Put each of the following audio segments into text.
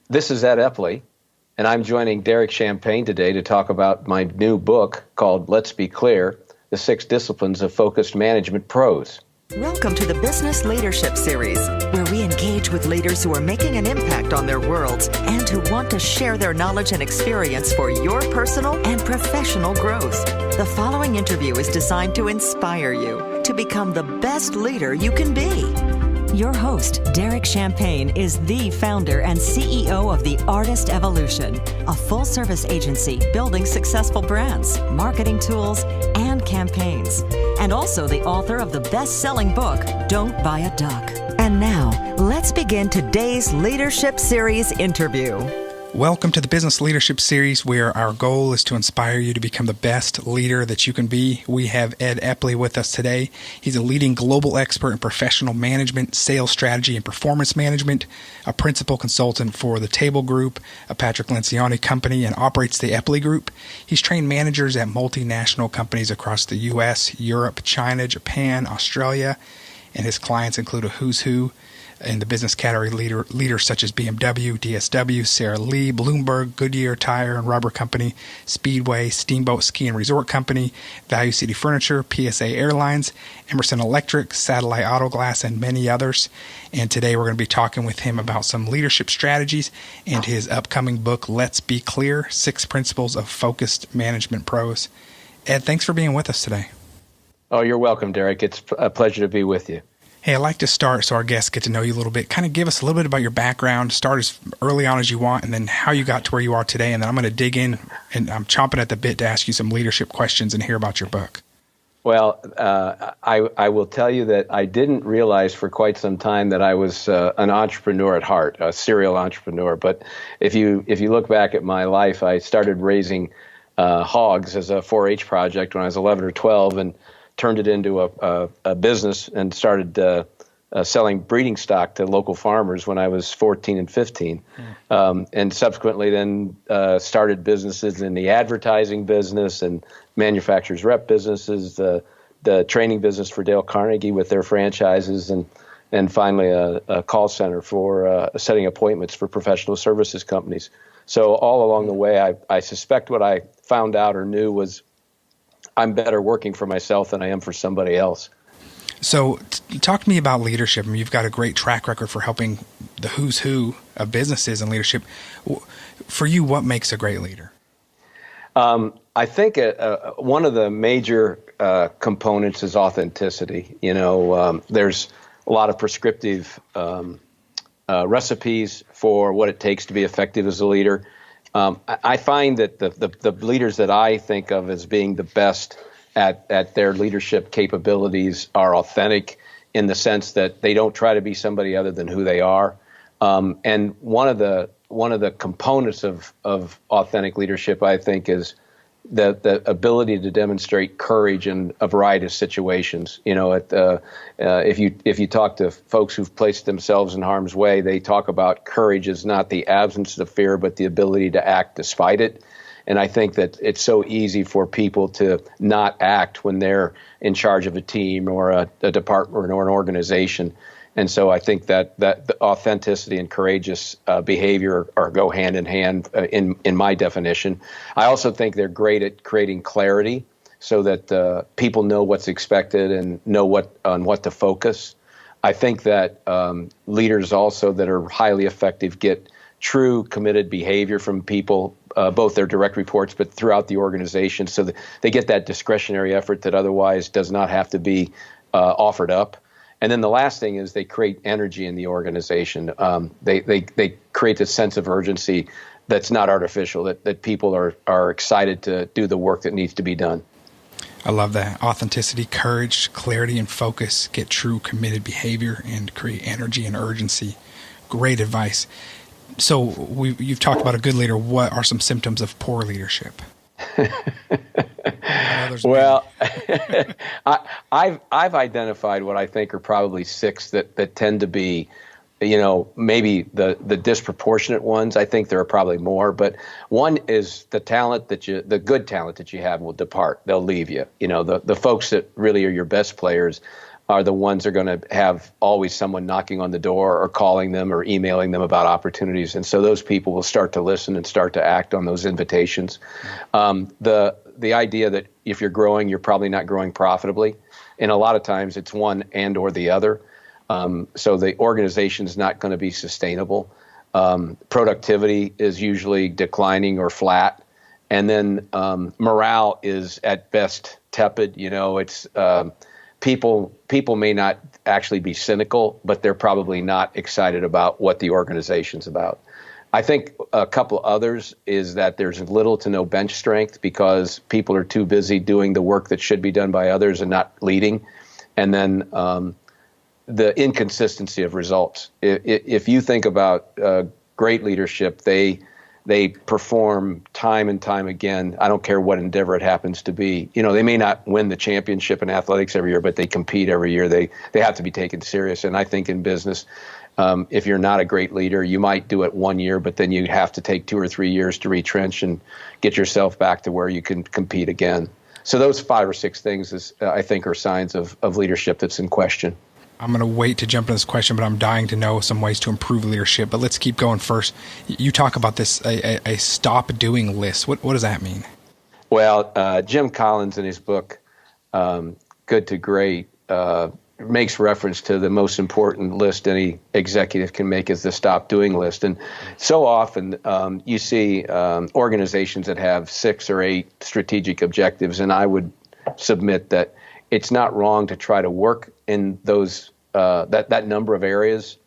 This is Ed Eppley, and I'm joining Derek Champagne today to talk about my new book called Let's Be Clear, The 6 Disciplines of Focused Management Pros. Welcome to the Business Leadership Series, where we engage with leaders who are making an impact on their worlds and who want to share their knowledge and experience for your personal and professional growth. The following interview is designed to inspire you to become the best leader you can be. Your host, Derek Champagne, is the founder and CEO of The Artist Evolution, a full-service agency building successful brands, marketing tools, and campaigns, and also the author of the best-selling book, Don't Buy a Duck. And now, let's begin today's Leadership Series interview. Welcome to the Business Leadership Series, where our goal is to inspire you to become the best leader that you can be. We have Ed Eppley with us today. He's a leading global expert in professional management, sales strategy, and performance management, a principal consultant for the Table Group, a Patrick Lencioni Company, and operates the Eppley Group. He's trained managers at multinational companies across the U.S., Europe, China, Japan, Australia, and his clients include a who's who in the business category leaders such as BMW, DSW, Sara Lee, Bloomberg, Goodyear Tire and Rubber Company, Speedway, Steamboat Ski Resort Company, Value City Furniture, PSA Airlines, Emerson Electric, Safelite Auto Glass, and many others. And today we're going to be talking with him about some leadership strategies and his upcoming book, Let's Be Clear, 6 Principles of Focused Management Pros. Ed, thanks for being with us today. Oh, you're welcome, Derek. It's a pleasure to be with you. Hey, I'd like to start so our guests get to know you a little bit. Kind of give us a little bit about your background, start as early on as you want, and then how you got to where you are today. And then I'm going to dig in, and I'm chomping at the bit to ask you some leadership questions and hear about your book. Well, I will tell you that I didn't realize for quite some time that I was an entrepreneur at heart, a serial entrepreneur. But if you look back at my life, I started raising hogs as a 4-H project when I was 11 or 12, and turned it into a business and started selling breeding stock to local farmers when I was 14 and 15. And subsequently then started businesses in the advertising business and manufacturers rep businesses, the training business for Dale Carnegie with their franchises, and finally a call center for setting appointments for professional services companies. So all along the way, I suspect what I found out or knew was I'm better working for myself than I am for somebody else. So talk to me about leadership. I mean, you've got a great track record for helping the who's who of businesses and leadership. For you, what makes a great leader? I think one of the major components is authenticity. There's a lot of prescriptive recipes for what it takes to be effective as a leader. I find that the leaders that I think of as being the best at their leadership capabilities are authentic in the sense that they don't try to be somebody other than who they are. And one of the components of authentic leadership, I think, is the ability to demonstrate courage in a variety of situations. If you talk to folks who've placed themselves in harm's way, they talk about courage as not the absence of fear, but the ability to act despite it. And I think that it's so easy for people to not act when they're in charge of a team or a department or an organization. And so I think that the authenticity and courageous behavior go hand in hand in my definition. I also think they're great at creating clarity so that people know what's expected and know on what to focus. I think that leaders also that are highly effective get true committed behavior from people, both their direct reports, but throughout the organization, so that they get that discretionary effort that otherwise does not have to be offered up. And then the last thing is they create energy in the organization. They create this sense of urgency that's not artificial, that people are excited to do the work that needs to be done. I love that. Authenticity, courage, clarity, and focus, get true committed behavior, and create energy and urgency. Great advice. So you've talked about a good leader. What are some symptoms of poor leadership? Well, I've identified what I think are probably 6 that tend to be, maybe the disproportionate ones. I think there are probably more, but one is the good talent that you have will depart. They'll leave you. The folks that really are your best players are the ones that are going to have always someone knocking on the door or calling them or emailing them about opportunities. And so those people will start to listen and start to act on those invitations. The idea that if you're growing, you're probably not growing profitably. And a lot of times it's one and or the other. So the organization is not going to be sustainable. Productivity is usually declining or flat. And then morale is at best tepid. It's people may not actually be cynical, but they're probably not excited about what the organization's about. I think a couple others is that there's little to no bench strength because people are too busy doing the work that should be done by others and not leading. And then the inconsistency of results. If you think about great leadership, they perform time and time again. I don't care what endeavor it happens to be. They may not win the championship in athletics every year, but they compete every year. They have to be taken serious. And I think in business, if you're not a great leader, you might do it 1 year, but then you have to take 2 or 3 years to retrench and get yourself back to where you can compete again. So those 5 or 6 things, I think, are signs of leadership that's in question. I'm going to wait to jump into this question, but I'm dying to know some ways to improve leadership. But let's keep going first. You talk about this, a stop doing list. What does that mean? Well, Jim Collins in his book, Good to Great, makes reference to the most important list any executive can make is the stop doing list. And so often you see organizations that have 6 or 8 strategic objectives, and I would submit that it's not wrong to try to work in those that number of areas,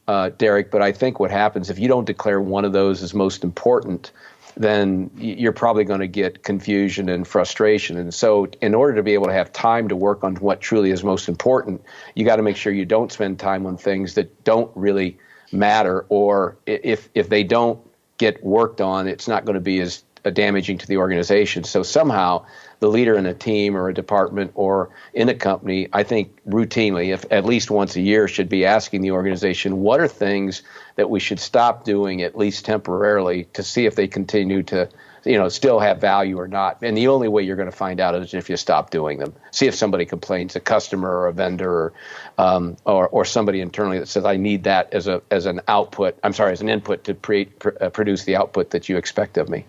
Derek. But I think what happens if you don't declare one of those as most important, then you're probably going to get confusion and frustration. And so in order to be able to have time to work on what truly is most important, you got to make sure you don't spend time on things that don't really matter, or if they don't get worked on, it's not going to be as damaging to the organization. So somehow the leader in a team or a department or in a company, I think routinely, if at least once a year, should be asking the organization, what are things that we should stop doing, at least temporarily, to see if they continue to, still have value or not. And the only way you're going to find out is if you stop doing them. See if somebody complains, a customer or a vendor or somebody internally that says, I need that as an input to produce the output that you expect of me.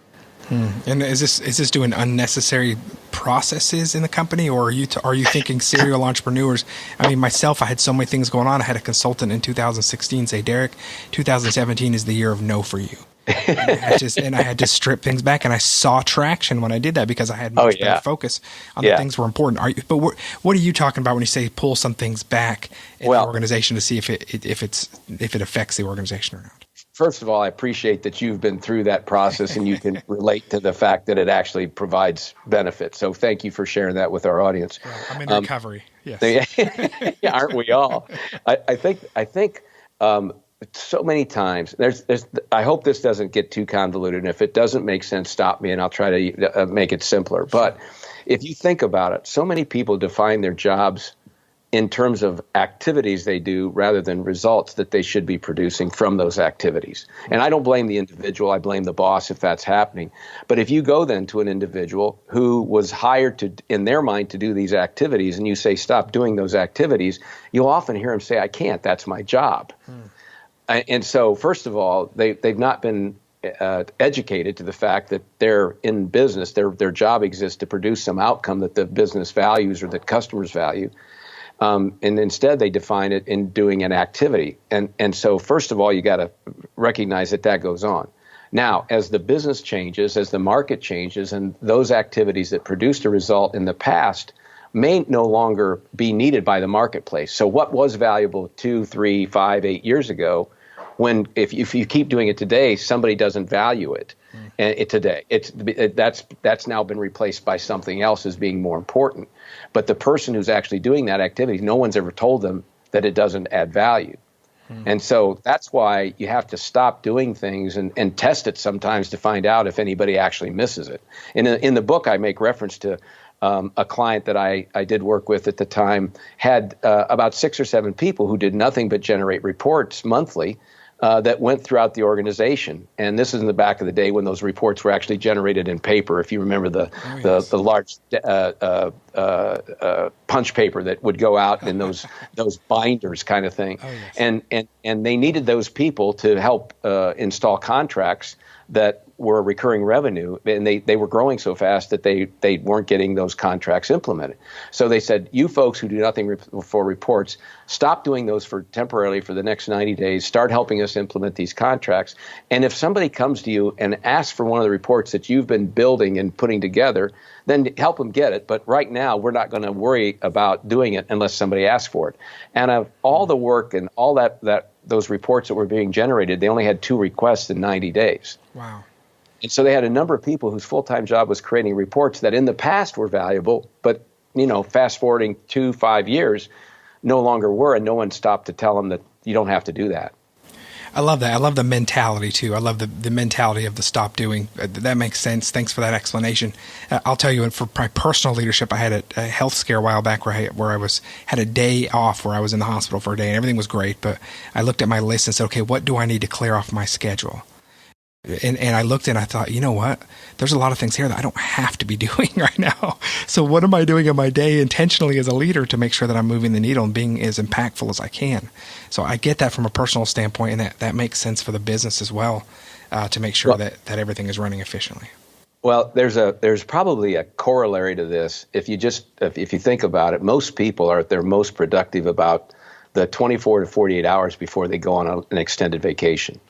And is this doing unnecessary processes in the company, or are you thinking serial entrepreneurs? I mean, myself, I had so many things going on. I had a consultant in 2016 say, Derek, 2017 is the year of no for you. And I had to strip things back, and I saw traction when I did that because I had much better focus on the things that were important. But what are you talking about when you say pull some things back in the organization to see if it affects the organization or not? First of all, I appreciate that you've been through that process and you can relate to the fact that it actually provides benefit. So thank you for sharing that with our audience. Yeah, I'm in recovery. Yes. Aren't we all? I think so many times I hope this doesn't get too convoluted. And if it doesn't make sense, stop me and I'll try to make it simpler. But if you think about it, so many people define their jobs in terms of activities they do rather than results that they should be producing from those activities. And I don't blame the individual. I blame the boss if that's happening. But if you go then to an individual who was hired in their mind to do these activities and you say, stop doing those activities, you'll often hear them say, I can't, that's my job. And so first of all, they've not been educated to the fact that they're in business. Their job exists to produce some outcome that the business values or that customers value. And instead, they define it in doing an activity. And so, first of all, you got to recognize that goes on. Now, as the business changes, as the market changes, and those activities that produced a result in the past may no longer be needed by the marketplace. So what was valuable 2, 3, 5, 8 years ago, if you keep doing it today, somebody doesn't value it. And today, that's now been replaced by something else as being more important. But the person who's actually doing that activity, no one's ever told them that it doesn't add value. And so that's why you have to stop doing things and test it sometimes to find out if anybody actually misses it. In the book, I make reference to a client that I did work with at the time had about 6 or 7 people who did nothing but generate reports monthly. that went throughout the organization. And this is in the back of the day when those reports were actually generated in paper. If you remember the large punch paper that would go out in those binders kind of thing. Oh, yes. And they needed those people to help install contracts that were recurring revenue, and they were growing so fast that they weren't getting those contracts implemented. So they said, you folks who do nothing for reports, stop doing those temporarily for the next 90 days, start helping us implement these contracts. And if somebody comes to you and asks for one of the reports that you've been building and putting together, then help them get it. But right now, we're not going to worry about doing it unless somebody asks for it. And of all the work and all those reports that were being generated, they only had 2 requests in 90 days. Wow. And so they had a number of people whose full-time job was creating reports that in the past were valuable, but, fast forwarding 2-5 years, no longer were, and no one stopped to tell them that you don't have to do that. I love that. I love the mentality, too. I love the mentality of the stop doing. That makes sense. Thanks for that explanation. I'll tell you, for my personal leadership, I had a health scare a while back where I had a day off where I was in the hospital for a day, and everything was great, but I looked at my list and said, okay, what do I need to clear off my schedule? And I looked and I thought, you know what? There's a lot of things here that I don't have to be doing right now. So what am I doing in my day intentionally as a leader to make sure that I'm moving the needle and being as impactful as I can? So I get that from a personal standpoint, and that makes sense for the business as well, to make sure that everything is running efficiently. Well, there's probably a corollary to this. If you think about it, most people are at their most productive about the 24 to 48 hours before they go on an extended vacation.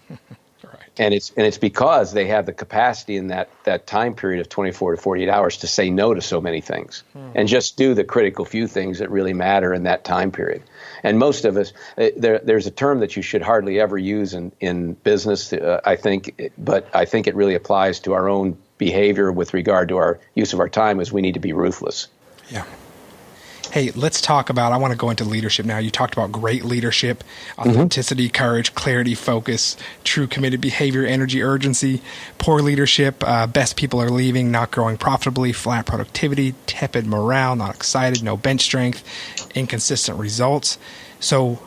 And it's because they have the capacity in that time period of 24 to 48 hours to say no to so many things and just do the critical few things that really matter in that time period. And most of us, there's a term that you should hardly ever use in business, I think, but I think it really applies to our own behavior with regard to our use of our time, is we need to be ruthless. Yeah. Hey, let's talk about, I want to go into leadership now. You talked about great leadership, authenticity, courage, clarity, focus, true committed behavior, energy, urgency. Poor leadership, best people are leaving, not growing profitably, flat productivity, tepid morale, not excited, no bench strength, inconsistent results. So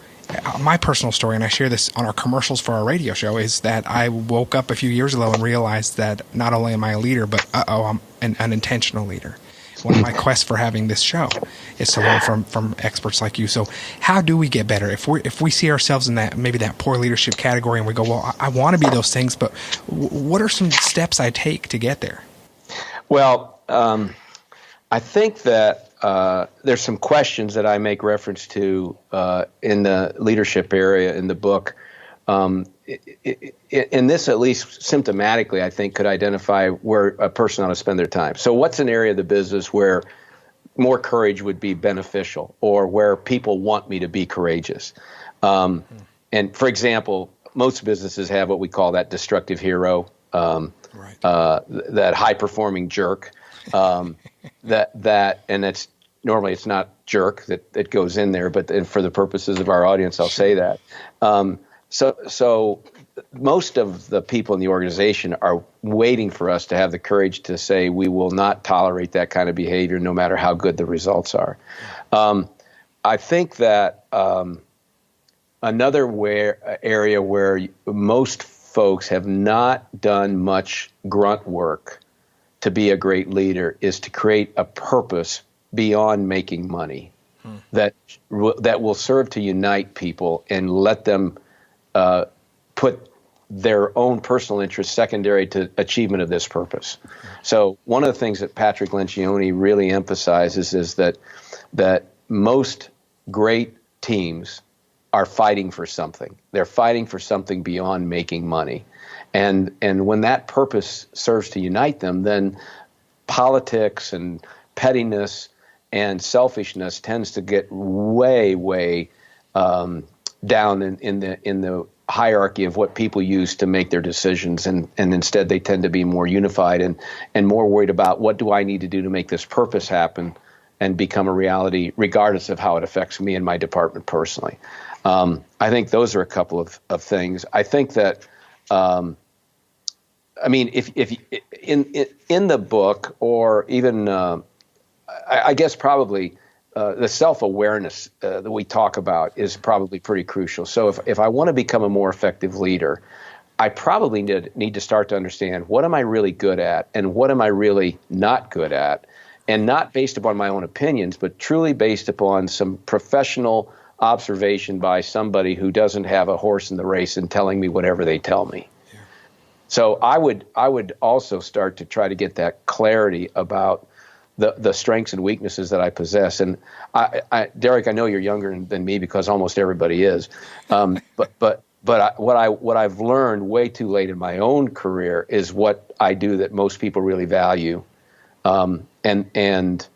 my personal story, and I share this on our commercials for our radio show, is that I woke up a few years ago and realized that not only am I a leader, but I'm an unintentional leader. One of my quests for having this show is to learn from experts like you. So how do we get better? If we see ourselves in that poor leadership category and we go, well, I want to be those things, but what are some steps I take to get there? Well, I think that there's some questions that I make reference to in the leadership area in the book. And this, at least symptomatically, I think, could identify where a person ought to spend their time. So what's an area of the business where more courage would be beneficial, or where people want me to be courageous? And for example, most businesses have what we call that destructive hero, that high-performing jerk, and that's normally it's not jerk that goes in there, but for the purposes of our audience, I'll say that. So most of the people in the organization are waiting for us to have the courage to say we will not tolerate that kind of behavior no matter how good the results are. I think that another area where most folks have not done much grunt work to be a great leader is to create a purpose beyond making money that will serve to unite people and let them put their own personal interests secondary to achievement of this purpose. So one of the things that Patrick Lencioni really emphasizes is that most great teams are fighting for something. They're fighting for something beyond making money. And when that purpose serves to unite them, then politics and pettiness and selfishness tends to get way down in the hierarchy of what people use to make their decisions, and instead they tend to be more unified and more worried about what do I need to do to make this purpose happen and become a reality, regardless of how it affects me and my department personally. I think those are a couple of things. I think that if in the book, or even I guess probably the self-awareness that we talk about is probably pretty crucial. So if I want to become a more effective leader, I probably need to start to understand what am I really good at and what am I really not good at, and not based upon my own opinions, but truly based upon some professional observation by somebody who doesn't have a horse in the race and telling me whatever they tell me. Yeah. So I would also start to try to get that clarity about the strengths and weaknesses that I possess. And Derek, I know you're younger than me because almost everybody is. But what I've learned way too late in my own career is what I do that most people really value. And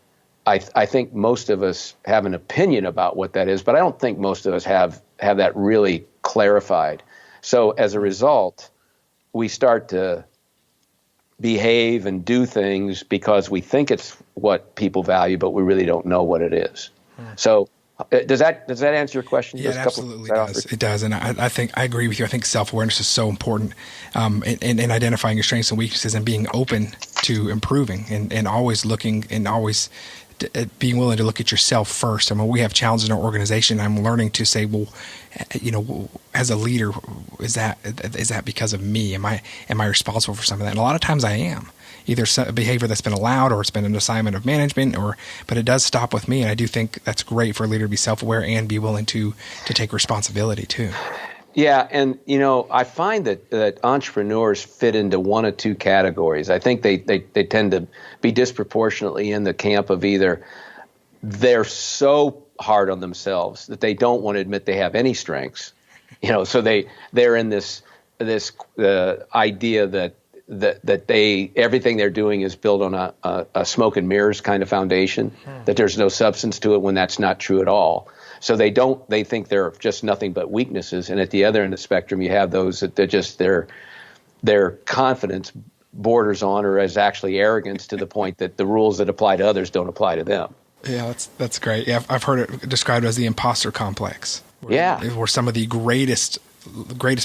I think most of us have an opinion about what that is, but I don't think most of us have that really clarified. So as a result, we start to behave and do things because we think it's what people value, but we really don't know what it is. So does that answer your question? Yeah, it absolutely does. It does. And I think I agree with you. I think self-awareness is so important in identifying your strengths and weaknesses and being open to improving and always looking and always being willing to look at yourself first. I mean, we have challenges in our organization. I'm learning to say, well, as a leader, is that because of me? Am I responsible for some of that? And a lot of times I am. Either a behavior that's been allowed or it's been an assignment of management, but it does stop with me. And I do think that's great for a leader to be self-aware and be willing to take responsibility too. Yeah, and I find that entrepreneurs fit into one of two categories. I think they tend to be disproportionately in the camp of either they're so hard on themselves that they don't want to admit they have any strengths, so they're in this idea that everything they're doing is built on a smoke and mirrors kind of foundation, that there's no substance to it when that's not true at all. So they think they're just nothing but weaknesses. And at the other end of the spectrum, you have those that they're just their confidence borders on or is actually arrogance to the point that the rules that apply to others don't apply to them. Yeah, that's great. Yeah, I've heard it described as the imposter complex. Where some of the greatest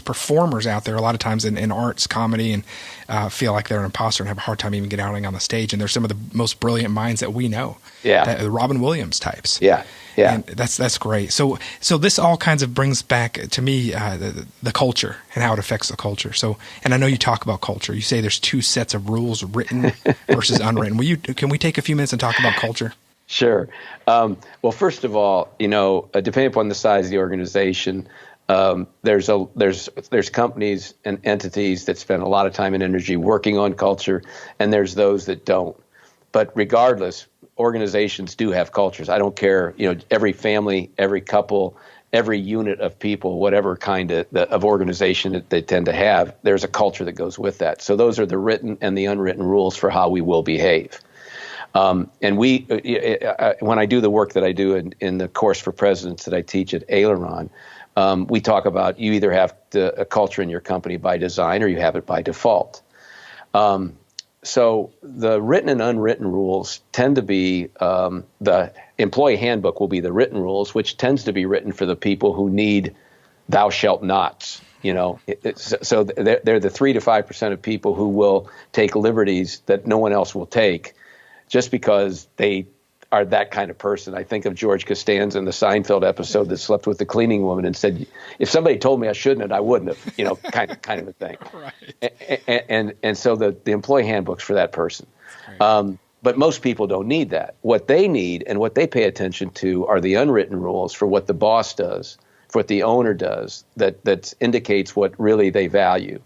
performers out there a lot of times in arts, comedy, and feel like they're an imposter and have a hard time even getting out on the stage. And they're some of the most brilliant minds that we know. Yeah. The Robin Williams types. Yeah. Yeah. And that's great. So this all kinds of brings back to me the culture and how it affects the culture. So, and I know you talk about culture. You say there's two sets of rules, written versus unwritten. Can we take a few minutes and talk about culture? Sure. Well, first of all, depending upon the size of the organization, there's companies and entities that spend a lot of time and energy working on culture, and there's those that don't. But regardless, organizations do have cultures. I don't care, every family, every couple, every unit of people, whatever kind of organization that they tend to have, there's a culture that goes with that. So those are the written and the unwritten rules for how we will behave. And when I do the work that I do in the course for presidents that I teach at Aileron, we talk about you either have a culture in your company by design or you have it by default. So the written and unwritten rules tend to be the employee handbook will be the written rules, which tends to be written for the people who need thou shalt nots. So they're the 3 to 5% of people who will take liberties that no one else will take just because they are that kind of person. I think of George Costanza in the Seinfeld episode that slept with the cleaning woman and said, if somebody told me I shouldn't have, I wouldn't have, kind of a thing. Right. And so the employee handbook's for that person. Right. But most people don't need that. What they need and what they pay attention to are the unwritten rules for what the boss does, for what the owner does, that indicates what really they value.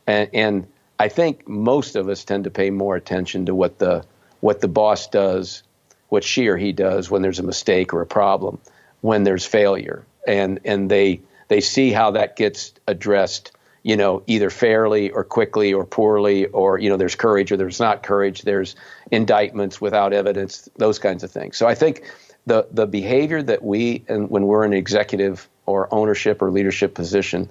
And I think most of us tend to pay more attention to what the boss does, what she or he does when there's a mistake or a problem, when there's failure. And they see how that gets addressed, either fairly or quickly or poorly, or, there's courage or there's not courage, there's indictments without evidence, those kinds of things. So I think the behavior that when we're in an executive or ownership or leadership position,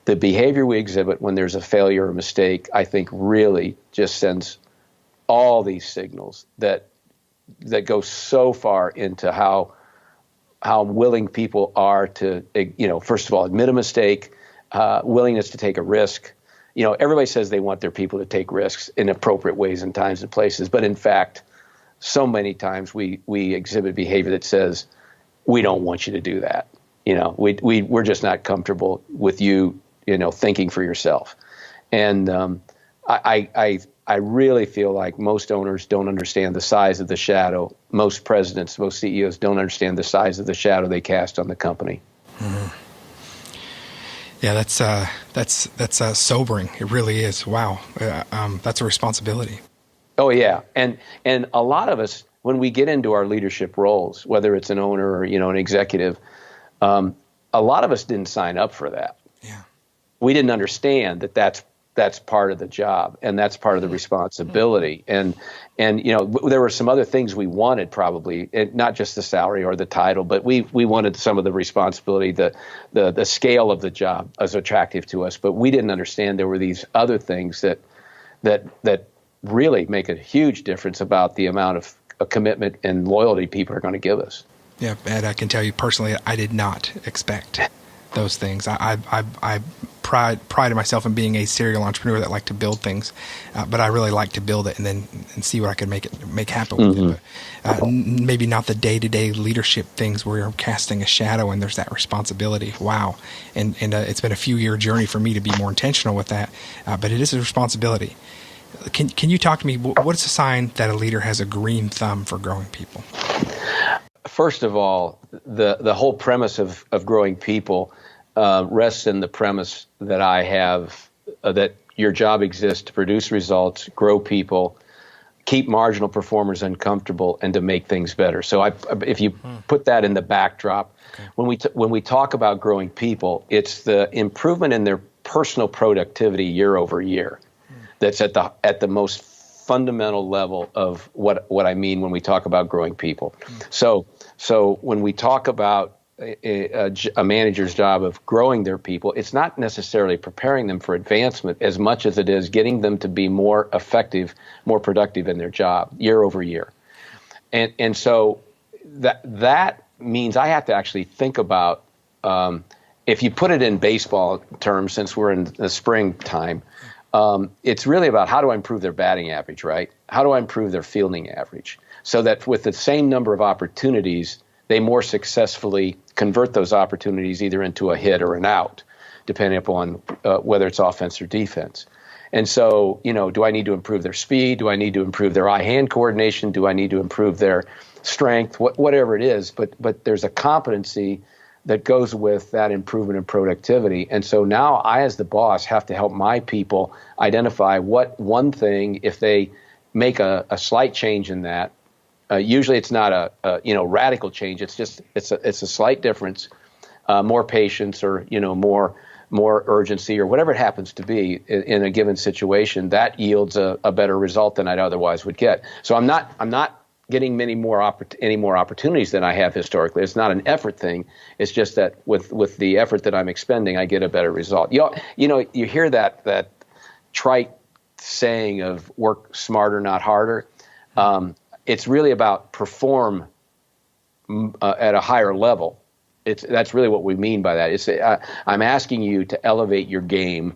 the behavior we exhibit when there's a failure or mistake, I think really just sends all these signals that go so far into how willing people are to, first of all, admit a mistake, willingness to take a risk. Everybody says they want their people to take risks in appropriate ways and times and places, but in fact, so many times we exhibit behavior that says, we don't want you to do that. We're just not comfortable with you, thinking for yourself. And I really feel like most owners don't understand the size of the shadow. Most presidents, most CEOs don't understand the size of the shadow they cast on the company. Mm-hmm. Yeah, that's sobering. It really is. Wow, that's a responsibility. Oh yeah, and a lot of us, when we get into our leadership roles, whether it's an owner or an executive, a lot of us didn't sign up for that. Yeah, we didn't understand that that's part of the job and that's part of the responsibility. And there were some other things we wanted, probably, not just the salary or the title, but we wanted some of the responsibility. The scale of the job was attractive to us, but we didn't understand there were these other things that really make a huge difference about the amount of commitment and loyalty people are going to give us. Yeah, Ed, I can tell you personally, I did not expect those things. I prided myself in being a serial entrepreneur that liked to build things, but I really like to build it and see what I could make happen with it. But maybe not the day-to-day leadership things where you're casting a shadow and there's that responsibility. Wow. And it's been a few-year journey for me to be more intentional with that, but it is a responsibility. Can you talk to me? What's a sign that a leader has a green thumb for growing people? First of all, the whole premise of growing people rests in the premise that I have that your job exists to produce results, grow people, keep marginal performers uncomfortable, and to make things better. So if you put that in the backdrop, okay. when we talk about growing people, it's the improvement in their personal productivity year over year. That's at the most fundamental level of what I mean when we talk about growing people. So when we talk about a manager's job of growing their people, it's not necessarily preparing them for advancement as much as it is getting them to be more effective, more productive in their job year over year. And so that means I have to actually think about, if you put it in baseball terms, since we're in the springtime, it's really about how do I improve their batting average, right? How do I improve their fielding average? So that with the same number of opportunities, they more successfully convert those opportunities either into a hit or an out, depending upon whether it's offense or defense. And so, do I need to improve their speed? Do I need to improve their eye-hand coordination? Do I need to improve their strength? Whatever it is, but there's a competency that goes with that improvement in productivity. And so now I, as the boss, have to help my people identify what one thing, if they make a slight change in that, usually it's not a radical change. It's just it's a slight difference, more patience or more urgency or whatever it happens to be in a given situation, that yields a better result than I'd otherwise would get. So I'm not getting any more opportunities than I have historically. It's not an effort thing. It's just that with the effort that I'm expending, I get a better result. You hear that trite saying of work smarter, not harder. It's really about perform at a higher level. That's really what we mean by that. I'm asking you to elevate your game.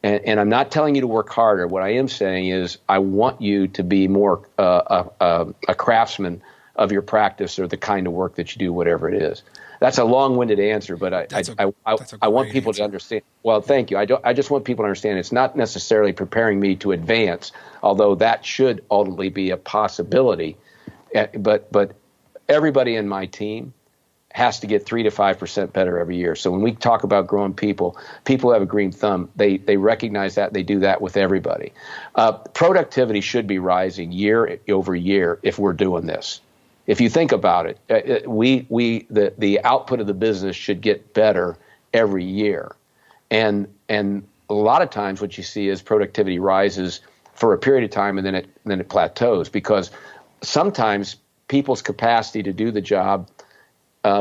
And I'm not telling you to work harder. What I am saying is I want you to be more a craftsman of your practice or the kind of work that you do, whatever it is. That's a long-winded answer, but I want people to understand. Well, thank you. I just want people to understand it's not necessarily preparing me to advance, although that should ultimately be a possibility. But everybody in my team has to get 3 to 5% better every year. So when we talk about growing people who have a green thumb, they recognize that. They do that with everybody. Productivity should be rising year over year if we're doing this. If you think about it, the output of the business should get better every year. And a lot of times what you see is productivity rises for a period of time and then it plateaus, because sometimes people's capacity to do the job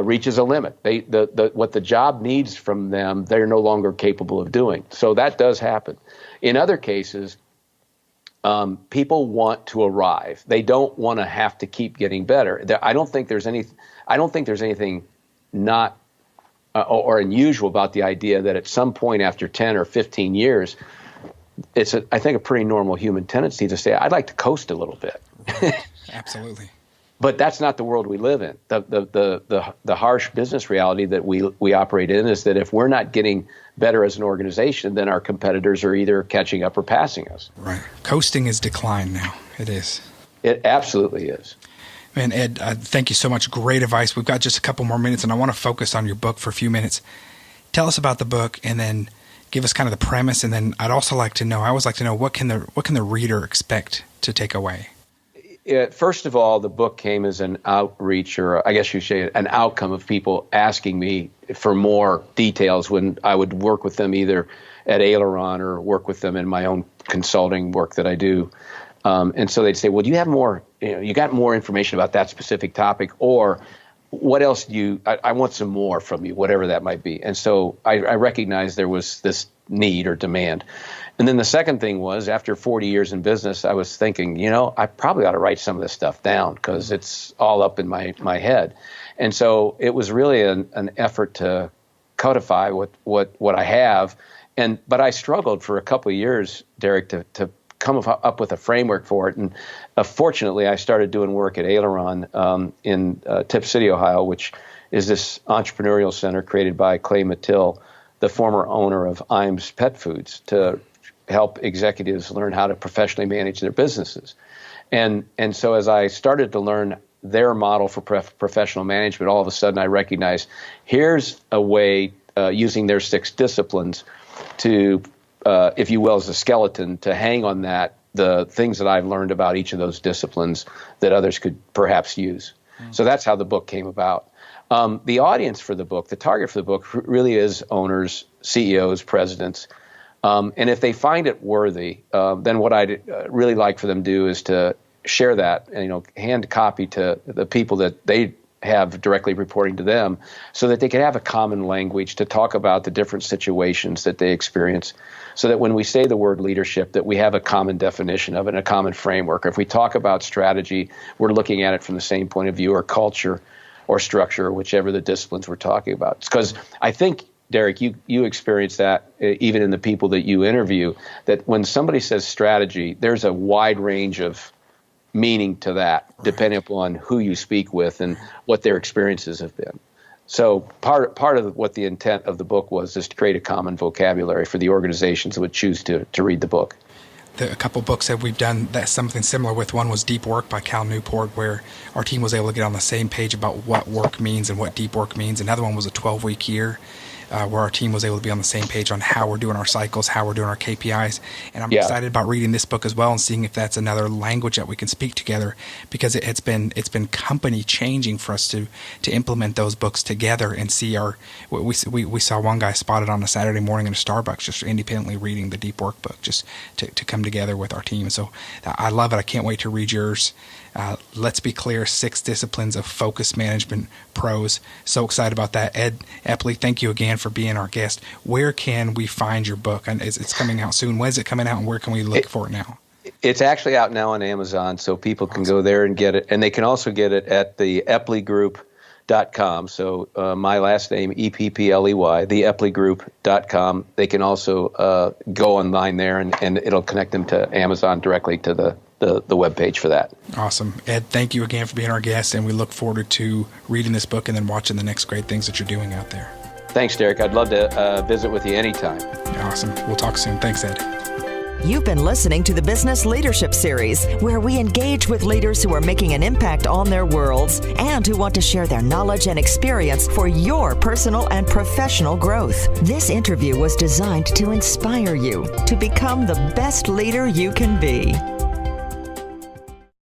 reaches a limit. What the job needs from them, they're no longer capable of doing. So that does happen. In other cases, people want to arrive. They don't want to have to keep getting better. I don't think there's anything not or unusual about the idea that at some point after 10 or 15 years, I think a pretty normal human tendency to say, I'd like to coast a little bit. Absolutely. But that's not the world we live in. The harsh business reality that we operate in is that if we're not getting better as an organization, then our competitors are either catching up or passing us. Right. Coasting is decline now. It is. It absolutely is. Man, Ed, thank you so much. Great advice. We've got just a couple more minutes, and I want to focus on your book for a few minutes. Tell us about the book, and then give us kind of the premise. And then I'd also like to know, I always like to know, what can the reader expect to take away? First of all, the book came as an outreach, or I guess you say an outcome of people asking me for more details when I would work with them either at Aileron or work with them in my own consulting work that I do. And so they'd say, well, do you have more, you got more information about that specific topic, or what else I want some more from you, whatever that might be. And so I recognized there was this need or demand. And then the second thing was, after 40 years in business, I was thinking, I probably ought to write some of this stuff down because it's all up in my head. And so it was really an effort to codify what I have. But I struggled for a couple of years, Derek, to come up with a framework for it. And fortunately, I started doing work at Aileron in Tip City, Ohio, which is this entrepreneurial center created by Clay Mattill, the former owner of Imes Pet Foods, to help executives learn how to professionally manage their businesses. And so as I started to learn their model for professional management, all of a sudden I recognized here's a way using their 6 disciplines to, if you will, as a skeleton, to hang on that, the things that I've learned about each of those disciplines that others could perhaps use. So that's how the book came about. The audience for the book, the target for the book really is owners, CEOs, presidents. And if they find it worthy, then what I'd really like for them to do is to share that, and, hand copy to the people that they have directly reporting to them, so that they can have a common language to talk about the different situations that they experience, so that when we say the word leadership, that we have a common definition of it and a common framework. If we talk about strategy, we're looking at it from the same point of view, or culture or structure, or whichever the disciplines we're talking about. Because I think, Derek, you experience that even in the people that you interview, that when somebody says strategy, there's a wide range of meaning to that, depending upon who you speak with and what their experiences have been. So part of what the intent of the book was is to create a common vocabulary for the organizations that would choose to read the book. A couple books that we've done that's something similar with. One was Deep Work by Cal Newport, where our team was able to get on the same page about what work means and what deep work means. Another one was a 12-week year, where our team was able to be on the same page on how we're doing our cycles, how we're doing our KPIs. And I'm excited about reading this book as well and seeing if that's another language that we can speak together, because it's been company changing for us to implement those books together and see we saw one guy spotted on a Saturday morning in a Starbucks just independently reading the Deep Work book, just to come together with our team. So I love it. I can't wait to read yours. Let's be clear, 6 disciplines of focus management pros. So excited about that. Ed Eppley, thank you again for being our guest. Where can we find your book? And it's coming out soon. When is it coming out, and where can we look for it now? It's actually out now on Amazon, so people can go there and get it. And they can also get it at the EppleyGroup.com. So my last name, Eppley, the EppleyGroup.com. They can also go online there, and it'll connect them to Amazon directly to the webpage for that. Awesome. Ed, thank you again for being our guest, and we look forward to reading this book and then watching the next great things that you're doing out there. Thanks, Derek. I'd love to visit with you anytime. Awesome. We'll talk soon. Thanks, Ed. You've been listening to the Business Leadership Series, where we engage with leaders who are making an impact on their worlds and who want to share their knowledge and experience for your personal and professional growth. This interview was designed to inspire you to become the best leader you can be.